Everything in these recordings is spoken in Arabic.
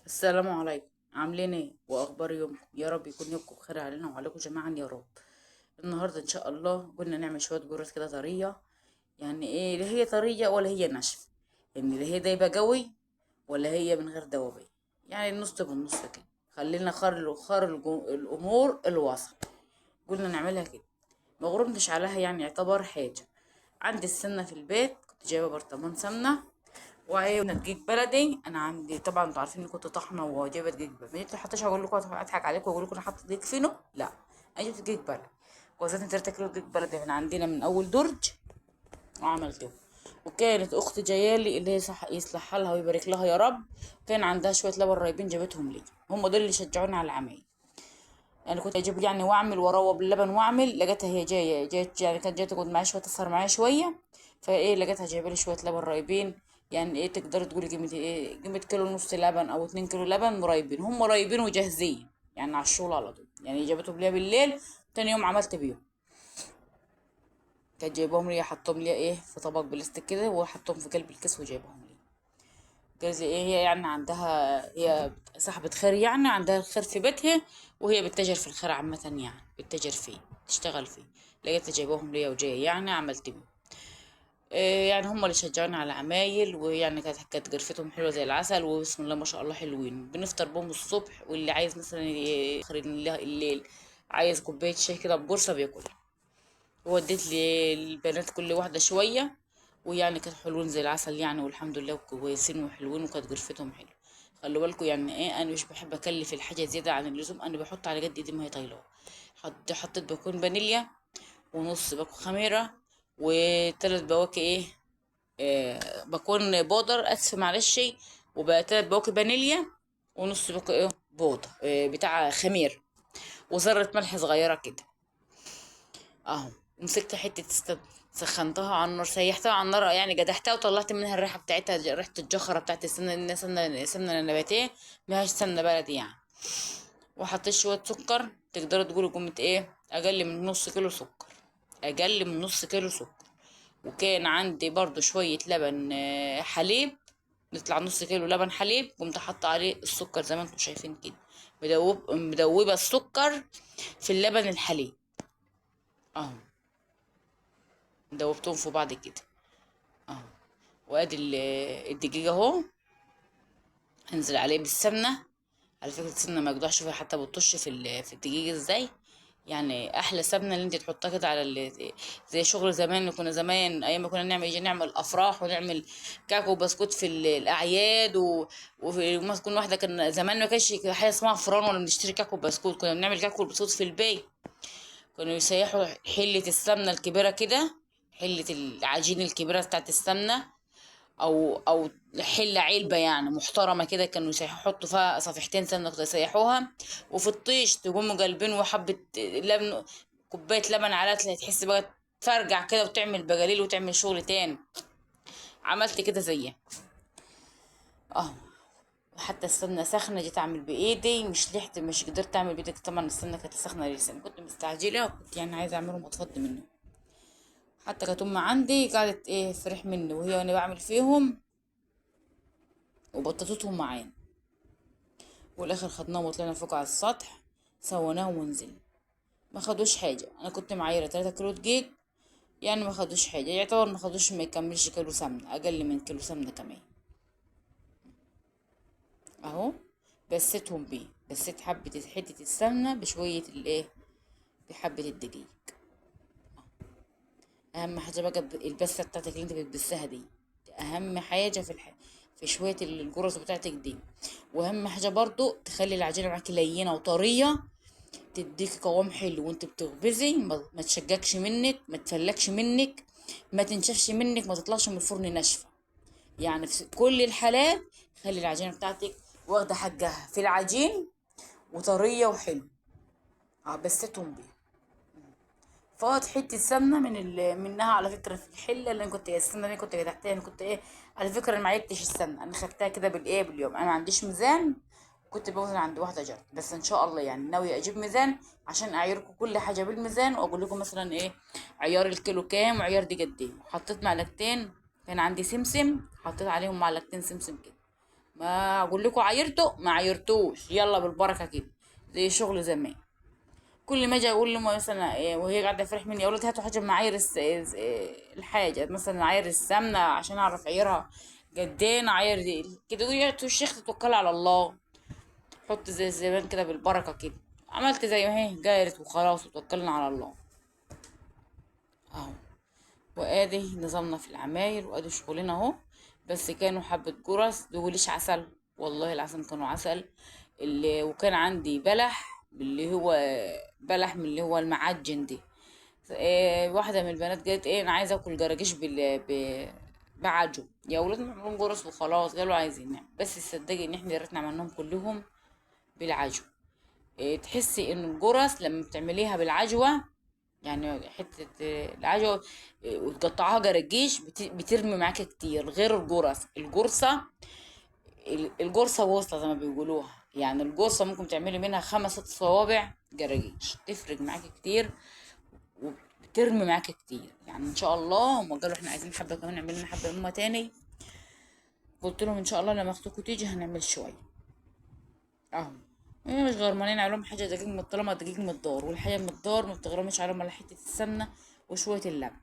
السلام عليكم، عاملين ايه واخبار يومكم؟ يا رب يكون يومكم بخير علينا وعليكم جميعا يا رب. النهارده ان شاء الله قلنا نعمل شويه جرات كده طريه. يعني ايه، لا هي طريه ولا هي ناشفه، يعني لا هي دايبه قوي ولا هي من غير دوابين. يعني النص بالنص كده. خلينا الامور الوسط. قلنا نعملها كده. ما غرمتش عليها، يعني يعتبر حاجه. عندي السمنه في البيت، كنت جايبه برطمان سمنه وعيونة دقيق بلدي. انا عندي طبعا، انتوا عارفين اني كنت طحنه وجايبه دقيق بلدي. ما حطيتش هقول لكم اضحك عليكم واقول لكم انا حاطه دقيق فينو، لا. انا جبت دقيق بلدي، وزنت 3 كيلو دقيق بلدي من عندنا من اول درج وعملته. وكانت اختي جايالي اللي هي صح يصلحها لها ويبارك لها يا رب. كان عندها شويه لبن رايبين، جابتهم لي. هم دول اللي شجعوني على العمل. انا كنت اجيب يعني واعمل واروب باللبن واعمل، لقيتها هي جايه يعني كانت جايه تقعد معايا شويه، تسهر معايا شويه. فايه لقيتها جايبه لي شويه لبن رايبين. يعني ايه، تقدر تقولي قيمه ايه، قيمه كيلو ونص لبن او 2 كيلو لبن رايبين، هم رايبين وجاهزين يعني على الشغل على طول. يعني جابتهم لي بالليل، تاني يوم عملت بيهم. كانت جايبهم لي، حطهم لي ايه في طبق بلاستيك كده وحطهم في قلب الكيس وجايبهم لي. جوزي ايه، هي يعني عندها، هي صاحبة خير، يعني عندها الخير في بيتها. وهي بتتاجر في الخير عامة، يعني بتتاجر فيه، تشتغل فيه. لقيت جايباهم ليا وجاي يعني عملت بيه. إيه يعني هم اللي شجعوني على عمايل، ويعني كانت جرفتهم حلوة زي العسل، وبسم الله ما شاء الله حلوين. بنفطر بهم الصبح، واللي عايز مثلا يخر الليل عايز كوباية شاي كده بقرصة بياكل. ووديت للبنات كل واحدة شوية. ويعني كانت حلوين زي العسل يعني، والحمد لله كويسين وحلوين، وكانت جرفتهم حلوة. خلوا بالكم يعني ايه، انا مش بحب اكلف الحاجة زيادة عن اللزوم، انا بحط على قد ايدي ما هي طايلة. حطيت باكون فانيليا، ونص باكو خميرة، وتلات بواكي ايه، باكون بودر، اسف معلش. وبقى تلات بواكي فانيليا، ونص باكو ايه بودر بتاع خمير، وذرة ملح صغيرة كده. اهو. مسكت حته سخنتها على النار، سيحتها على النار يعني، قدحتها وطلعت منها الريحه بتاعتها، ريحه الجخره بتاعت السمنه، إنها سمنه نباتيه، مهاش سمنه بلدي يعني. وحطيت شويه سكر، تقدروا تقولوا قيمه ايه، اقل من نص كيلو سكر. اقل من نص كيلو سكر. وكان عندي برضو شويه لبن حليب. نطلع نص كيلو لبن حليب، قمت حاطه عليه السكر زي ما انتم شايفين كده. مدوبه السكر في اللبن الحليب. اهو. دوبتهم في بعض كده. اهو. وادي الدقيق اهو. هنزل عليه بالسمنه. على فكره السمنه ما يقدحش فيها، حتى بتطش في الدقيق ازاي. يعني احلى سمنه اللي انت تحطها كده على زي شغل زمان. كنا زمان ايام ما كنا يجي نعمل افراح ونعمل كاكو وبسكوت في الاعياد وما تكون واحده، كان زمان ما كانش حاجه اسمها فران ولا بنشتري كاكو وبسكوت، كنا بنعمل كاكو وبسكوت في البيت. كانوا يسيحوا حله السمنه الكبيره كده، حله العجين الكبيره بتاعت السمنه، او حله علبه يعني محترمه كده، كانوا يحطوا فيها صفيحتين سمنه كده يسيحوها. وفي الطيش تقوموا قلبين وحبه لبن، كوبايه لبن على تحس بقى تفرجع كده وتعمل بجليل وتعمل شغل تاني. عملت كده زيها اهو. وحتى السمنه سخنه، جيت اعمل بايدي، مش قدرت اعمل بايدي، طبعا السمنه كانت سخنه لسه، كنت مستعجله وكنت يعني عايزه اعملهم اتفض منه. حتى كانت امي عندي قعدت ايه فرح مني وهي وانا بعمل فيهم، وبططتهم معانا. والاخر خدناهم وطلعنا فوق على السطح، سويناهم ونزلنا. ما خدوش حاجه، انا كنت معايره 3 كيلو دقيق، يعني ما خدوش حاجه، يعتبر ما خدوش، ما يكملش كيلو سمنه، اقل من كيلو سمنه كمان. اهو. بسيتهم بيه، بسيت حته السمنه بشويه الايه، بحبه الدقيق. اهم حاجه بقى البسه بتاعتك اللي انت بتبسها دي، اهم حاجه في شويه الجرس بتاعتك دي. واهم حاجه برضو تخلي العجينه معاكي لينه وطريه، تديك قوام حلو وانت بتخبزي، ما تشجكش منك، ما تفلكش منك، ما تنشفش منك، ما تطلعش من الفرن ناشفه. يعني في كل الحالات خلي العجينه بتاعتك واخده حقها في العجين، وطريه وحلو. بستهم بيها. فقط حته سمنه منها على فكره في الحله اللي انا كنت، السمنه اللي أنا كنت تحتها، انا كنت ايه، على فكره انا ما عدتش السمنه، انا خدتها كده باليوم، انا ما عنديش ميزان. كنت بوزن عند واحده جارتي، بس ان شاء الله يعني ناويه اجيب ميزان عشان اعيركم كل حاجه بالميزان، واقول لكم مثلا ايه عيار الكيلو كام وعيار دي قد ايه. حطيت معلقتين، كان عندي سمسم، حطيت عليهم معلقتين سمسم كده، ما اقول لكم عايرته ما عايرتوش، يلا بالبركه كده، زي شغل زمان. كل ما اجي اقول له مثلا وهي قاعده فرح مني، اقول لها هاتوا حاجه معايير الحاجه، مثلا معايير السمنه عشان اعرف اعيرها قدين، اعير دي كده، يا الشيخ تتوكل على الله، حط زي الزبان كده بالبركه كده. عملت زي ما هي جايرت وخلاص وتوكلنا على الله. اهو، وادي نظامنا في العماير، وادي شغلنا اهو. بس كانوا حبة جرس دوليش عسل، والله العظيم كانوا عسل. وكان عندي بلح اللي هو بلح من اللي هو المعجن دي. واحدة من البنات قالت ايه، انا عايزة اكل جراجيش بعجو. يا ولاد نعملهم جرس وخلاص، قالوا عايزين نعمل، بس تصدقي ان احنا يا ريتنا عملناهم كلهم بالعجو. تحسي ان الجرس لما بتعمليها بالعجوة، يعني حتة العجوة، وتقطعها جرجيش، بترمي معاك كتير غير الجرس. الجرصة وسطى زي ما بيقولوها، يعني الجرصة ممكن تعملي منها 5 6 صوابع جرجيش، تفرق معاك كتير وبترمي معاك كتير. يعني ان شاء الله هم قالوا احنا عايزين حبة كمان، نعمل لنا حبة امة تاني. قلت لهم ان شاء الله لما اختكم تيجي هنعمل شوية اهو. مش غرمانين عليهم حاجة، دقيق طالما دقيق مقدار، والحاجة مقدار ما بتغرمش عليهم الا حتة السمنة وشوية اللبن.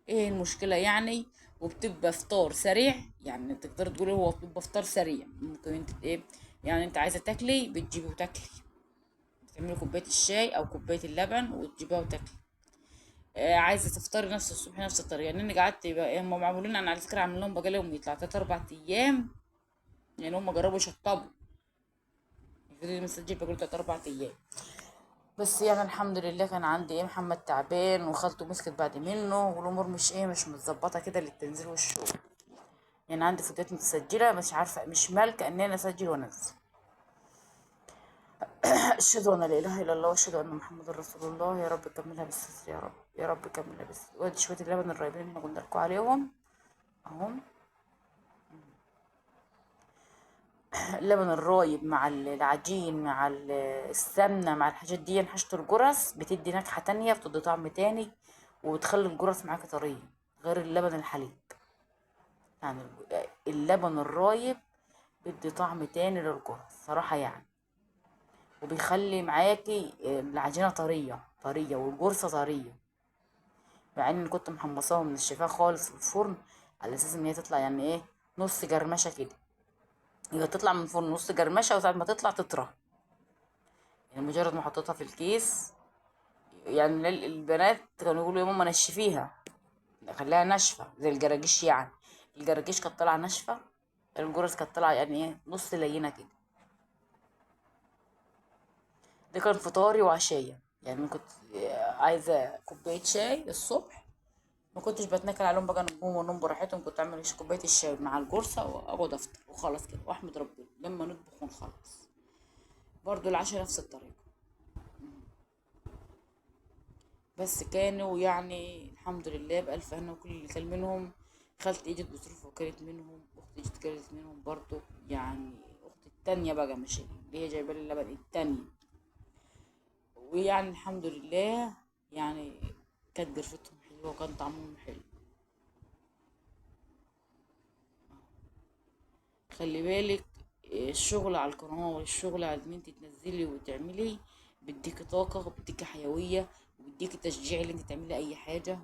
ايه المشكلة يعني؟ وبتبقى فطار سريع، يعني تقدر تقولي هو بتبقى فطار سريع. ممكن انت ايه، يعني انت عايزة تاكلي بتجيبي وتاكلي، تعملي كوباية الشاي او كوباية اللبن وتجيبها وتاكلي. عايزة تفطري نفس الصبح نفس الطريقة. يعني انا قعدت هم معمولين، انا على فكرة عامل لهم بقى لهم يطلع 3 4 ايام، يعني هم جربوا يشطبوا. فضل مسجل بقول 3 4 ايام. بس يعني الحمد لله كان عندي محمد تعبان وخالته مسكت بعد منه، والامور مش متظبطه كده للتنزيل والشغل. يعني عندي فيديوهات متسجلة مش عارفة، مش مالكة ان انا اسجل وانزل. اشهد ان لا اله الا الله واشهد ان محمد رسول الله. يا رب كملها بالستر، يا رب يا رب كملها بالستر. وادي شوية اللبن الرايبين اللي احنا قلنا لكم عليهم اهم. اللبن الرايب مع العجين مع السمنة مع الحاجات دي، حشة الجرس بتدي نكهة تانية، بتدي طعم تاني، وبتخلي الجرس معاك طرية غير اللبن الحليب. يعني اللبن الرايب بيدي طعم تاني للجرس صراحة يعني، وبيخلي معاكي العجينة طرية طرية والجرصة طرية. مع اني كنت محمصاها من الشفاه خالص في الفرن، على اساس ان هي تطلع يعني ايه، نص جرمشة كده. هي تطلع من الفرن نص جرمشة، وساعة ما تطلع تطرى، يعني مجرد ما حطيتها في الكيس. يعني البنات كانوا يقولوا يا ماما نشفيها، خليها ناشفة زي الجراجيش يعني. الجراجيش كانت طالعة ناشفة، الجرس كانت طالعة يعني ايه نص لينة كده. ده كان فطاري وعشية. يعني أنا كنت عايزة كوباية شاي الصبح، ما كنتش بتنكل عليهم بقى نجوم ونوم براحتهم، كنت اعمل كوبايه الشاي مع الجرصه واقعد افطر وخلاص كده، واحمد ربنا لما نطبخ ونخلص. برضو العشاء نفس الطريقه. بس كانوا يعني الحمد لله بألف هنا، وكل اللي كان منهم خالتي اجت بظروف وكلت منهم، اختي اجت كلت منهم برضو. يعني اختي التانية بقى، مش اللي هي جايبه لي اللبن التانية. ويعني الحمد لله يعني كانت جرفتهم حلوه وكان طعمهم حلو. خلي بالك، الشغل على القناة والشغل على ان انت تنزلي وتعملي بيديكي طاقة وبيديكي حيوية وبيديكي تشجيع ان انت تعملي اي حاجة.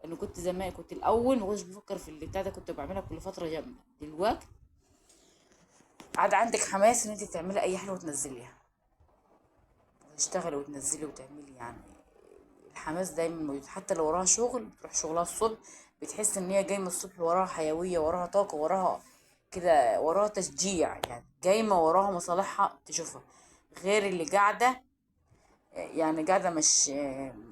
انا كنت زمان، كنت الاول ما كنتش بفكر في اللي بتاع ده، كنت بعملها كل فترة جامدة. دلوقتي عاد عندك حماس ان انت تعملي اي حاجة وتنزليها، وتشتغلي وتنزلي وتعملي يعني. الحماس دايما موجود، حتى لو وراها شغل تروح شغلها الصبح، بتحس ان هي جايه من الصبح وراها حيويه، وراها طاقه، وراها كده، وراها تشجيع، يعني جايمه وراها مصالحها تشوفها. غير اللي قاعده، يعني قاعده مش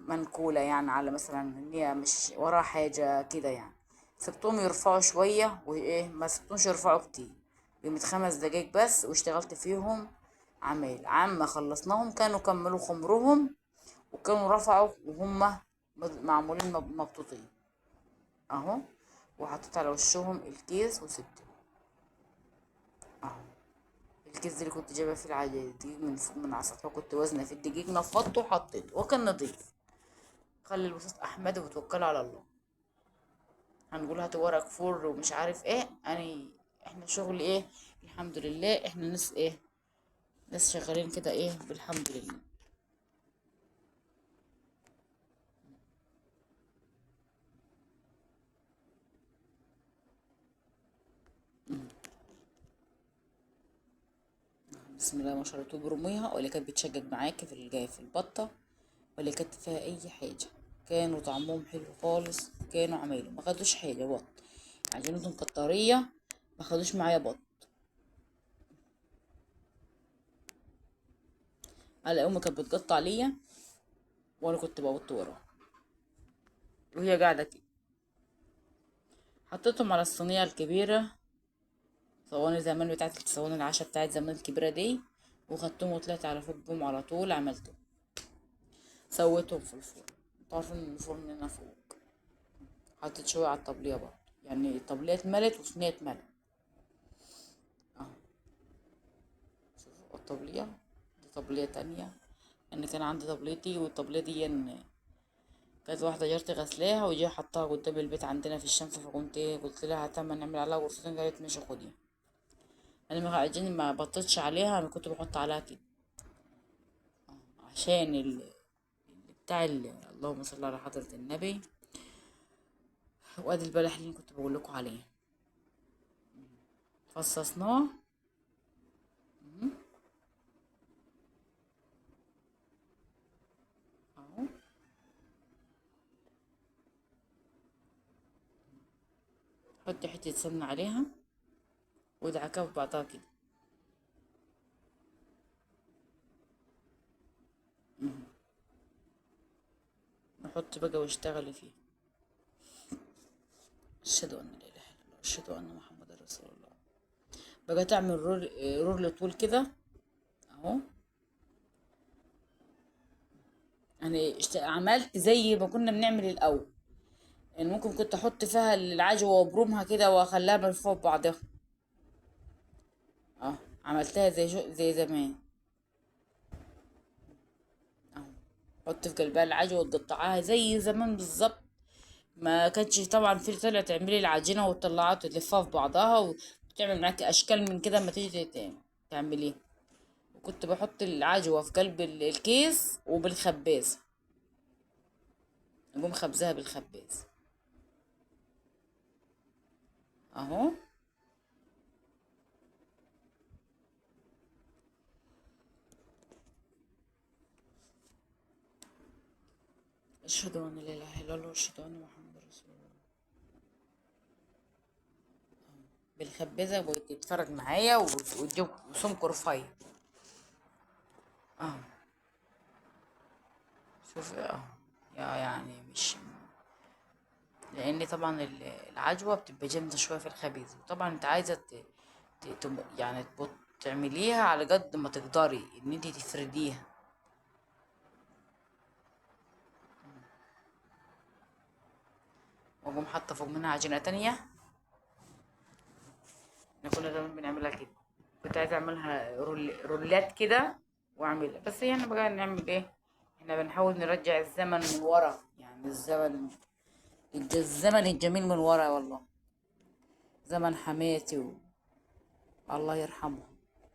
منكوله، يعني على مثلا ان هي مش وراها حاجه كده يعني. سبتهم يرفعوا شويه وايه، ما سبتهمش يرفعوا كتير. قيمة 5 دقايق بس واشتغلت فيهم عمال عما خلصناهم، كانوا كملوا خمرهم وكانوا رفعوا وهم معمولين مبطوطين اهو. وحطيت على وشهم الكيس وسبته اهو. الكيس ده اللي كنت جايبه فيه الدقيق من فوق من على السطح، وكنت وزنه في الدقيق، نفضته وحطيته وكان نضيف. خلي الوسط احمد وتوكل على الله. هنقول هاتوا ورق فور ومش عارف ايه، اني احنا شغل ايه، الحمد لله، احنا ناس ايه، ناس شغالين كده ايه بالحمد لله. بسم الله ما شاء الله، برميها ولا كانت بتشجج معاكي في الجاي في البطة، ولا كانت فيها اي حاجة. كانوا طعمهم حلو خالص، كانوا عمايله ما خدوش حاجة بط، عجينتهم كانت طرية، ما خدوش معايا بط. على امي كانت بتقطع ليا، وانا كنت ببط وراها وهي قاعدة كده. حطيتهم على الصينية الكبيرة، صواني زمان بتاعت صواني العشاء بتاعت زمان الكبيرة دي، وخدتهم وطلعت على فوق بهم على طول عملتهم، سويتهم في الفرن. انتوا عارفين ان الفرن هنا فوق. حطيت شوية على الطبلية برضه، يعني الطبلية اتملت وصينية اتملت. اهو، شوفوا الطبلية دي طبلية تانية. ان كان عندي طبليتي، والطبلية دي كانت واحدة جارتي غسلاها وجي حطها قدام البيت عندنا في الشمس، فكنت ايه قلت لها هتعمل نعمل عليها غرفتين، قالت ماشي خديها. انا ما عجيني ما بطيتش عليها، انا كنت بحط عليها كده عشان اللهم صل على حضرة النبي. وادي البلح اللي كنت بقول لكم عليه فصصناه. اهو، حطي حتة سمنة عليها وادعكها في بعضها كده. نحط بقى واشتغلي فيه. اشهد ان لا اله الا الله، اشهد ان محمد رسول الله. بقى تعمل رول طول كده اهو. انا عملت زي ما كنا بنعمل الاول، يعني ممكن كنت احط فيها العجوة وابرمها كده واخليها ملفوفة ببعضها. اه، عملتها زي زمان اهو. حط في قلبها العجوة وتقطعها زي زمان بالظبط. ما كانتش طبعا في طلع تعملي العجينة وتطلعها وتلفها في بعضها وتعمل معاكي اشكال من كده اما تيجي تعمليه. وكنت بحط العجوة في قلب الكيس وبالخباز، اقوم خبزها بالخباز اهو. اشهد ان لا اله الا الله واشهد ان محمد رسول الله. بالخبازة وتتفرج معايا وتجيب سمك رفيع اهو. شوفي اهو، يعني مش، لان طبعا العجوة بتبقى جامدة شوية في الخبيز، وطبعا انت عايزة يعني تعمليها على قد ما تقدري ان انت تفرديها. واقوم حاطة فوق منها عجينة تانية. احنا كنا زمان بنعملها كده، كنت عايزة اعملها رولات كده واعملها، بس يعني بقى نعمل ايه، احنا بنحاول نرجع الزمن من ورا، يعني الزمن الجميل من ورا والله. زمن حماتي الله يرحمه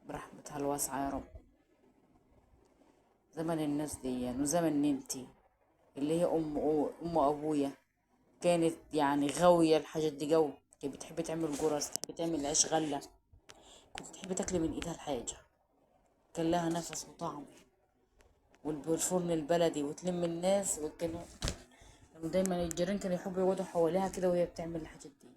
برحمتها الواسعة يا رب. زمن الناس دي يعني، وزمن ننتي اللي هي ام ابويا، كانت يعني غاوية الحاجات دي جو. كانت بتحب تعمل جرس، تحب تعمل عيش غلة، كنت تحب تاكلي من ايدها الحاجة، كان لها نفس وطعم. والفرن البلدي وتلم الناس، وكانوا دايما الجيران كانوا يحبوا يقعدوا حواليها كده وهي بتعمل الحاجات دي.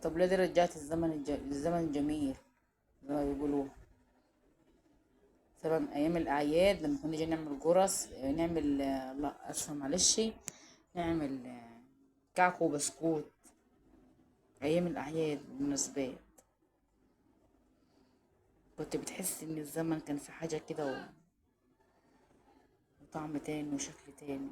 طب ليه دي رجعت الزمن الجميل زي ما بيقولوا. زمن ايام الاعياد لما كنا نيجي نعمل جرس، نعمل لا اسفه معلش، نعمل كعك وبسكوت ايام الاعياد والمناسبات. كنت بتحس ان الزمن كان في حاجه كده وطعم تاني وشكل تاني.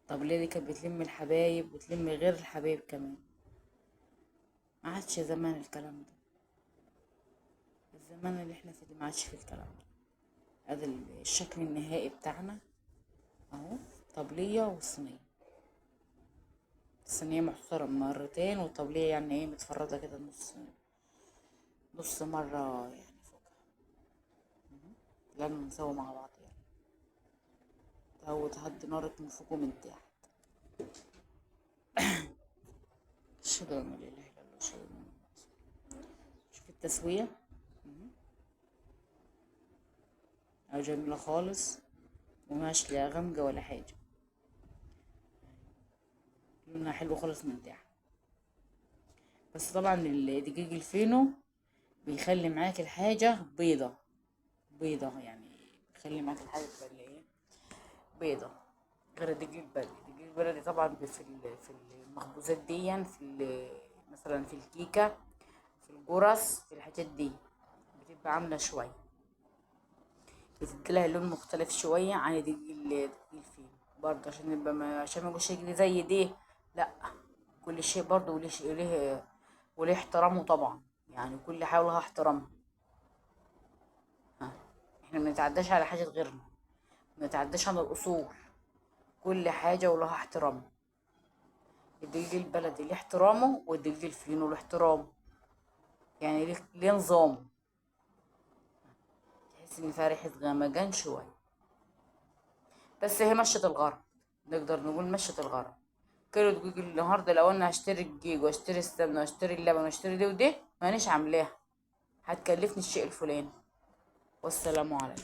طب ليه دي كانت بتلم الحبايب وتلم غير الحبايب كمان. ما عادش زمان الكلام ده. الزمان اللي احنا فيه ده ما عادش فيه الكلام ده. ادي الشكل النهائي بتاعنا اهو. طبلية وصينية. الصينية محترم مرتين، والطبلية يعني ايه متفردة كده نص مرة يعني فوقها. لازم نسوي مع بعض يعني. تهدي نارك من فوق ومن تحت. أشهد أن لا إله إلا الله أشهد أن محمدا رسول الله. شوف التسوية أهو جميلة خالص، ومش لا غامقة ولا حاجة. لونها حلو خالص من تحت. بس طبعا الدقيق الفينو بيخلي معاك الحاجة بيضة. بيضة يعني بيخلي معاك الحاجة تبقى ايه، بيضة. غير الدقيق البلدي. الدقيق البلدي طبعا في المخبوزات دي، مثلا في الكيكة، في القرص، في الحاجات دي بتبقى عاملة شوية، بتديلها لون مختلف شوية عن الدقيق الفينو برضه، عشان يبقى عشان ما يبقاش يجري زي دي. لا، كل شيء برضه وليه احترامه طبعا. يعني كل حاجة لها احترامها. ها، احنا ما نتعداش على حاجة غيرنا، ما نتعداش على الأصول. كل حاجة ولها احترامها. الدقيق البلدي ليه احترامه، والدقيق الفينو له احترامه. يعني ليه نظامه. تحس ان فيها ريحة غمجان شوية. بس هي مشة الغرب. نقدر نقول مشة الغرب. كيلو دقيق النهارده لو انا هشتري الدقيق واشتري السمنة واشتري اللبن واشتري دي ودي، مانيش عاملاها. هتكلفني الشيء الفلاني. والسلام عليكم.